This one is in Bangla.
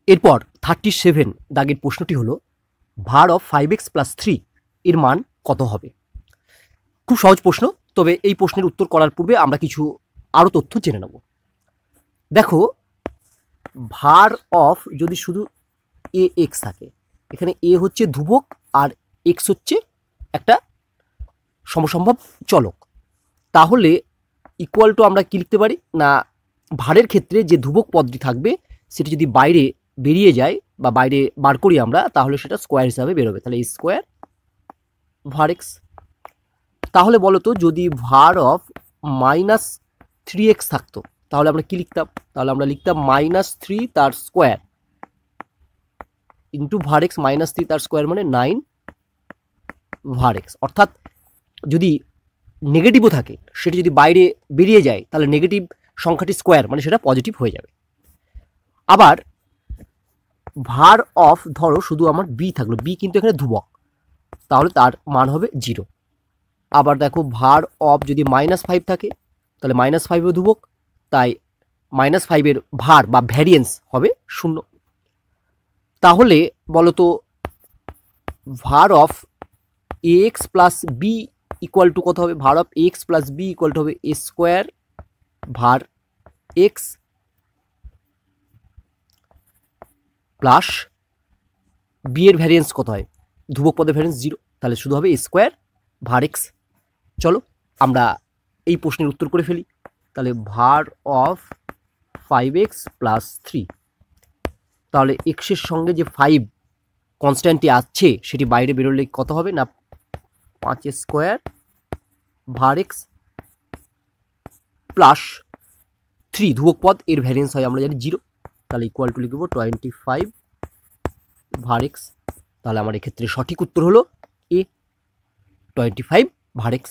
এরপর 37 দাগের প্রশ্নটি হলো var of 5x plus 3 এর মান কত হবে। খুব সহজ প্রশ্ন, তবে এই প্রশ্নের উত্তর করার পূর্বে আমরা কিছু আরও তথ্য জেনে নেব। দেখো, var of যদি শুধু ax থাকে, এখানে a হচ্ছে ধ্রুবক আর x হচ্ছে একটা সমসম্ভব চলক, তাহলে ইকুয়াল টু আমরা কি লিখতে পারি না, ভারের ক্ষেত্রে যে ধ্রুবক পদটি থাকবে সেটি যদি বাইরে বেরিয়ে যায় বা বাইরে বার করি আমরা, তাহলে সেটা স্কোয়ার হিসাবে বেরোবে, তাহলে স্কোয়ার var x। তাহলে বলো তো, যদি var অফ -3x থাকতো তাহলে আমরা কি লিখতাম, তাহলে আমরা লিখতাম -3 তার স্কোয়ার ইন্টু var x, -3 তার স্কোয়ার মানে 9 var x। অর্থাৎ যদি নেগেটিভও থাকে, সেটি যদি বাইরে বেরিয়ে যায় তাহলে নেগেটিভ সংখ্যাটি স্কোয়ার মানে সেটা পজিটিভ হয়ে যাবে। আবার var অফ ধরো শুধু আমার b থাকলো, b কিন্তু এখানে ধ্রুবক, তাহলে তার মান হবে 0। আবার দেখো, var অফ যদি -5 থাকে তাহলে -5 ধ্রুবক, তাই -5 ভার বা ভ্যারিয়েন্স হবে 0। তাহলে বলো তো, var of ax plus b equal to কত হবে, var of ax plus b equal to হবে a square var x plus b এর ভ্যারিয়েন্স কত হয়, ধ্রুবক পদের ভ্যারিয়েন্স 0, তাহলে শুধু হবে a স্কোয়ার var x। চলো আমরা এই প্রশ্নের উত্তর করে ফেলি। তাহলে var অফ 5x প্লাস 3, তাহলে এক্সের সঙ্গে যে 5 কনস্ট্যান্টটি আছে সেটি বাইরে বেরোলে কত হবে না, 5 স্কোয়ার var x প্লাস 3 ধ্রুবক পদ, এর ভ্যারিয়েন্স হয় আমরা জানি 0, তাহলে ইকুয়াল টু লিখব 25 var x। তাহলে আমার এক্ষেত্রে সঠিক উত্তর হলো এ, 25 var x।